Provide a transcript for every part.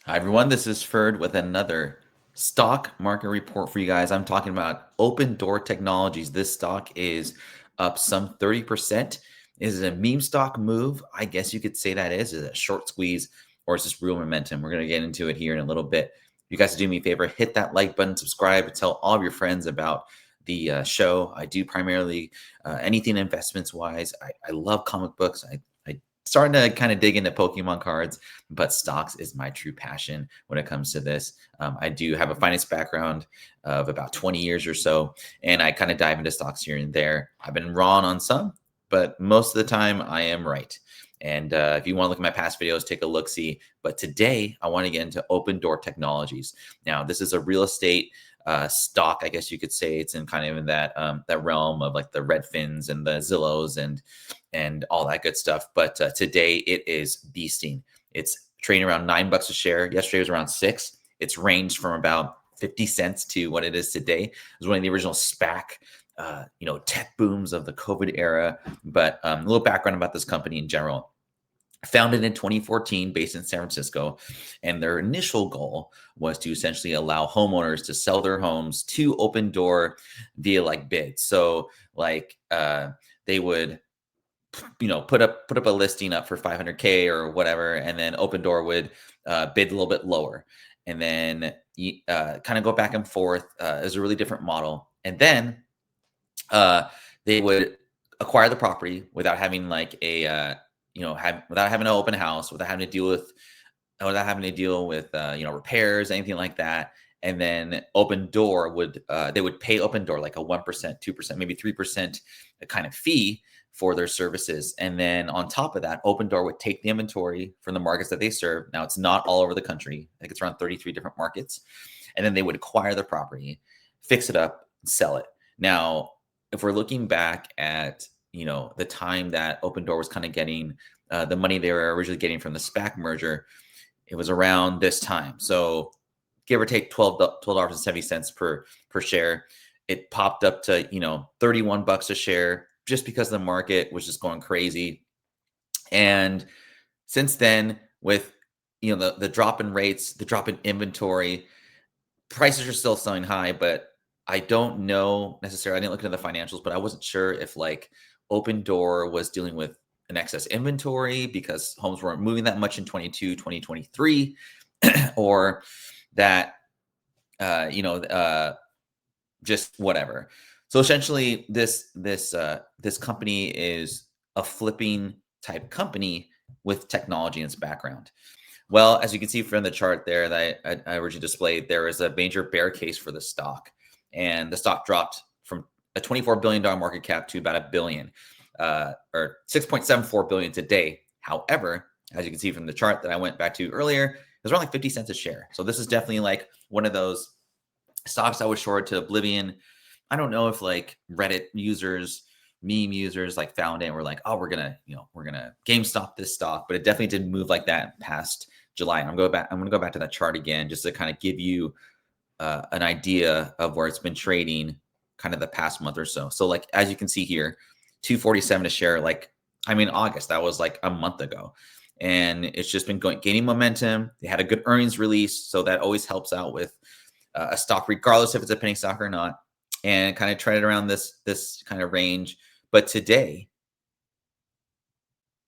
Hi, everyone. This is Ferd with another stock market report for you guys. I'm talking about Open Door Technologies. This stock is up some 30%. Is it a meme stock move? I guess you could say that is it a short squeeze or is this real momentum? We're going to get into it here in a little bit. You guys do me a favor, hit that like button, subscribe, tell all of your friends about the show. I do primarily anything investments wise. I love comic books. I starting to kind of dig into Pokemon cards, but stocks is my true passion when it comes to this. I do have a finance background of about 20 years or so, and I kind of dive into stocks here and there. I've been wrong on some, but most of the time I am right. And if you want to look at my past videos, take a look see. But today I want to get into Open Door Technologies. Now, this is a real estate stock, I guess you could say. It's in kind of in that realm of like the Redfins and the Zillows and all that good stuff. But today it is beasting. It's trading around $9 a share. Yesterday was around 6. It's ranged from about 50 cents to what it is today. It was one of the original SPAC, tech booms of the COVID era. But a little background about this company in general. Founded in 2014, based in San Francisco, and their initial goal was to essentially allow homeowners to sell their homes to Open Door via like bids. So they would put up a listing up for 500K or whatever, and then Open Door would bid a little bit lower, and then kind of go back and forth. It was a really different model, and then they would acquire the property without having like without having an open house, without having to deal with repairs, anything like that. And then Open Door would they would pay Open Door like a 1%, 2%, maybe 3% kind of fee for their services. And then on top of that, Open Door would take the inventory from the markets that they serve. Now it's not all over the country. I think it's around 33 different markets. And then they would acquire the property, fix it up, sell it. Now, if we're looking back at, the time that Open Door was kind of getting the money they were originally getting from the SPAC merger, it was around this time. So give or take $12.70 per share. It popped up to, $31 a share just because the market was just going crazy. And since then, with the drop in rates, the drop in inventory, prices are still selling high, but I don't know necessarily. I didn't look into the financials, but I wasn't sure if like Open Door was dealing with an excess inventory because homes weren't moving that much in 2023, or that just whatever. So essentially, this company is a flipping type company with technology in its background. Well, as you can see from the chart there that I originally displayed, there is a major bear case for the stock, and the stock dropped from a $24 billion market cap to about $1 billion, or $6.74 billion today. However, as you can see from the chart that I went back to earlier, it was around like 50 cents a share. So this is definitely like one of those stocks I was short to oblivion. I don't know if like Reddit users, meme users like found it and were like, oh, we're gonna GameStop this stock, but it definitely didn't move like that past July. And I'm gonna go back to that chart again just to kind of give you an idea of where it's been trading kind of the past month or so. So like as you can see here, 247 a share. Like August, that was like a month ago. And it's just been gaining momentum. They had a good earnings release, so that always helps out with a stock, regardless if it's a penny stock or not, and kind of traded around this kind of range. But today,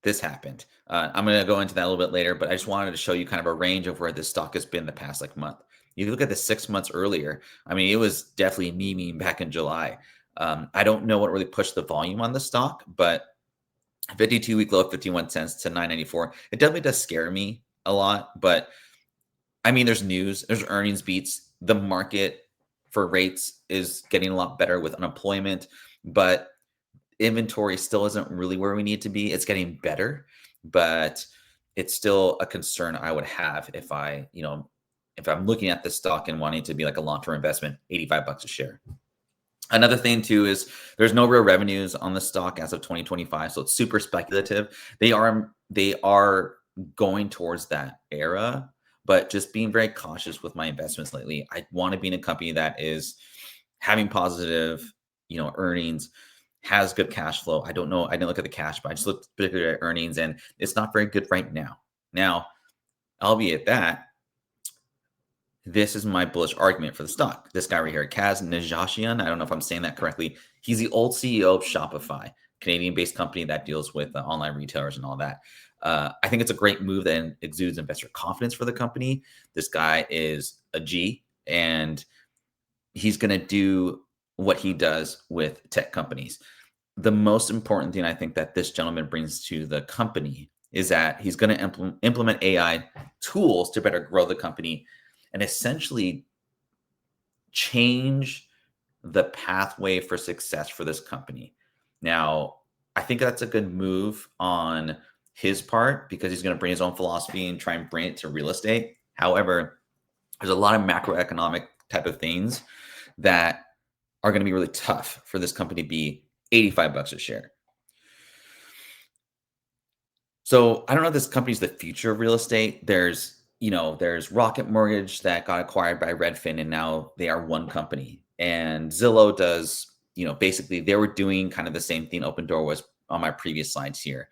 this happened. I'm going to go into that a little bit later, but I just wanted to show you kind of a range of where this stock has been the past like month. You look at the 6 months earlier. It was definitely memeing back in July. I don't know what really pushed the volume on the stock, but 52-week low, 51 cents to 9.94. It definitely does scare me a lot, but there's news, there's earnings beats. The market for rates is getting a lot better with unemployment, but inventory still isn't really where we need to be. It's getting better, but it's still a concern I would have if I'm looking at this stock and wanting to be like a long-term investment, $85 a share. Another thing too is there's no real revenues on the stock as of 2025, so it's super speculative. They are going towards that era, but just being very cautious with my investments lately. I want to be in a company that is having positive, earnings, has good cash flow. I don't know. I didn't look at the cash, but I just looked particularly at earnings, and it's not very good right now. Now, albeit that, this is my bullish argument for the stock. This guy right here, Kaz Nejatian, I don't know if I'm saying that correctly. He's the old CEO of Shopify, Canadian-based company that deals with online retailers and all that. I think it's a great move that exudes investor confidence for the company. This guy is a G, and he's going to do what he does with tech companies. The most important thing I think that this gentleman brings to the company is that he's going to implement AI tools to better grow the company and essentially change the pathway for success for this company. Now, I think that's a good move on his part because he's going to bring his own philosophy and try and bring it to real estate. However, there's a lot of macroeconomic type of things that are going to be really tough for this company to be 85 bucks a share. So I don't know if this company's the future of real estate. There's Rocket Mortgage that got acquired by Redfin, and now they are one company. And Zillow does, basically they were doing kind of the same thing Open Door was on my previous slides here.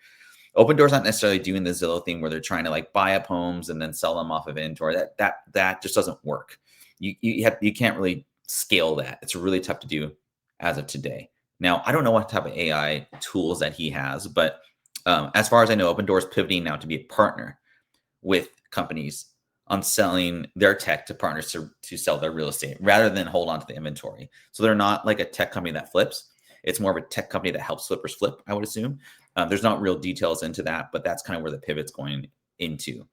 Open Door's not necessarily doing the Zillow thing where they're trying to like buy up homes and then sell them off of inventory. That just doesn't work. You can't really scale that. It's really tough to do as of today. Now, I don't know what type of AI tools that he has, but as far as I know, Open Door is pivoting now to be a partner with companies on selling their tech to partners to sell their real estate rather than hold on to the inventory. So they're not like a tech company that flips. It's more of a tech company that helps flippers flip, I would assume. There's not real details into that, but that's kind of where the pivot's going into.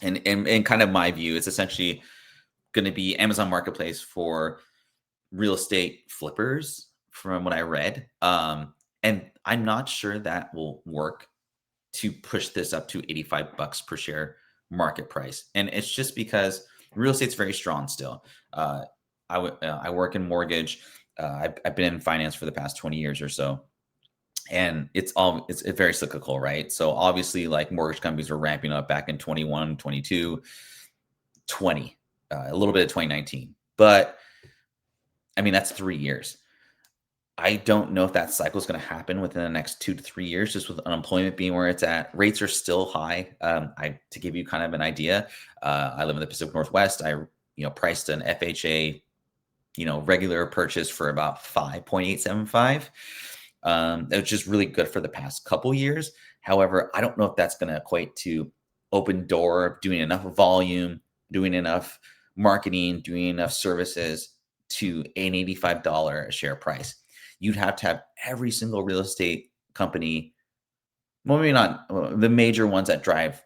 And kind of my view, it's essentially going to be Amazon Marketplace for real estate flippers from what I read. And I'm not sure that will work to push this up to 85 bucks per share market price. And it's just because real estate's very strong still. I work in mortgage. I've been in finance for the past 20 years or so. And it's very cyclical, right? So obviously like mortgage companies were ramping up back in 21, 22, 20, a little bit of 2019. But I mean, that's 3 years. I don't know if that cycle is going to happen within the next 2 to 3 years, just with unemployment being where it's at. Rates are still high. To give you kind of an idea, I live in the Pacific Northwest. I priced an FHA, regular purchase for about 5.875. It was just really good for the past couple years. However, I don't know if that's going to equate to Open Door doing enough volume, doing enough marketing, doing enough services to an $85 a share price. You'd have to have every single real estate company, well, maybe not the major ones that drive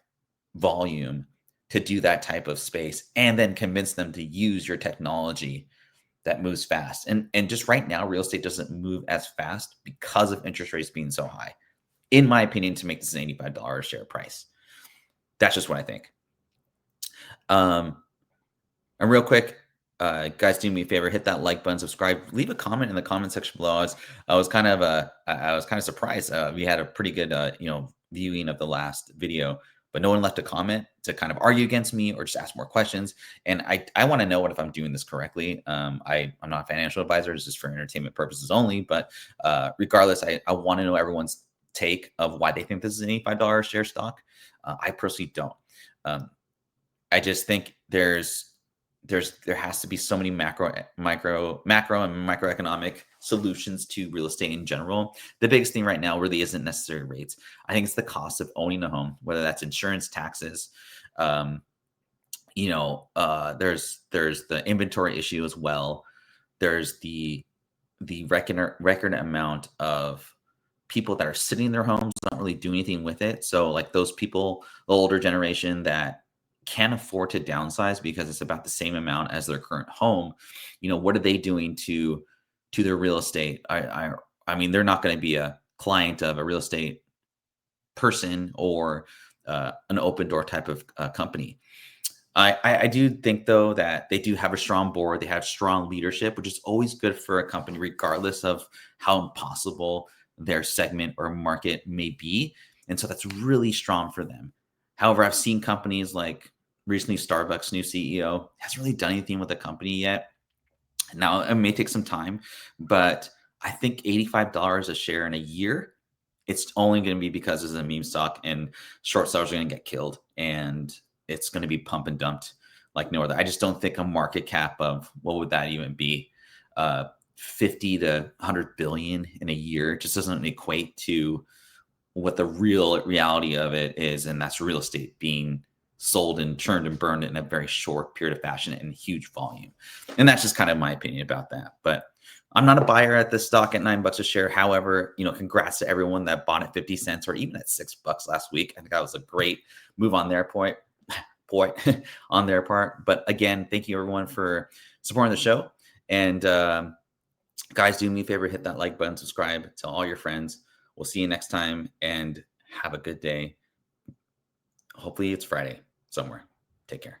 volume, to do that type of space and then convince them to use your technology that moves fast. And just right now, real estate doesn't move as fast because of interest rates being so high, in my opinion, to make this an $85 share price. That's just what I think. And real quick, guys, do me a favor, hit that like button, subscribe, leave a comment in the comment section below. I was kind of surprised. We had a pretty good, viewing of the last video, but no one left a comment to kind of argue against me or just ask more questions. And I want to know if I'm doing this correctly. I'm not a financial advisor. It's just for entertainment purposes only. But regardless, I want to know everyone's take of why they think this is an $85 share stock. I personally don't. I just think there has to be so many macro and microeconomic solutions to real estate in general. The biggest thing right now really isn't necessarily rates. I think it's the cost of owning a home, whether that's insurance, taxes. There's the inventory issue as well. There's the record amount of people that are sitting in their homes, not really doing anything with it. So like those people, the older generation that can't afford to downsize because it's about the same amount as their current home, what are they doing to their real estate? I mean, they're not going to be a client of a real estate person or an Open Door type of company. I do think though that they do have a strong board. They have strong leadership, which is always good for a company, regardless of how impossible their segment or market may be. And so that's really strong for them. However, I've seen companies like recently Starbucks' new CEO hasn't really done anything with the company yet. Now, it may take some time, but I think $85 a share in a year, it's only going to be because it's a meme stock and short sellers are going to get killed and it's going to be pump and dumped like no other. I just don't think a market cap of what would that even be? 50 to 100 billion in a year just doesn't equate to what the real reality of it is, and that's real estate being sold and churned and burned in a very short period of fashion and huge volume. And that's just kind of my opinion about that. But I'm not a buyer at this stock at $9 a share. However, congrats to everyone that bought at 50 cents or even at $6 last week. I think that was a great move on their point on their part. But again, thank you everyone for supporting the show. And guys, do me a favor, hit that like button, subscribe, tell all your friends. We'll see you next time and have a good day. Hopefully it's Friday somewhere. Take care.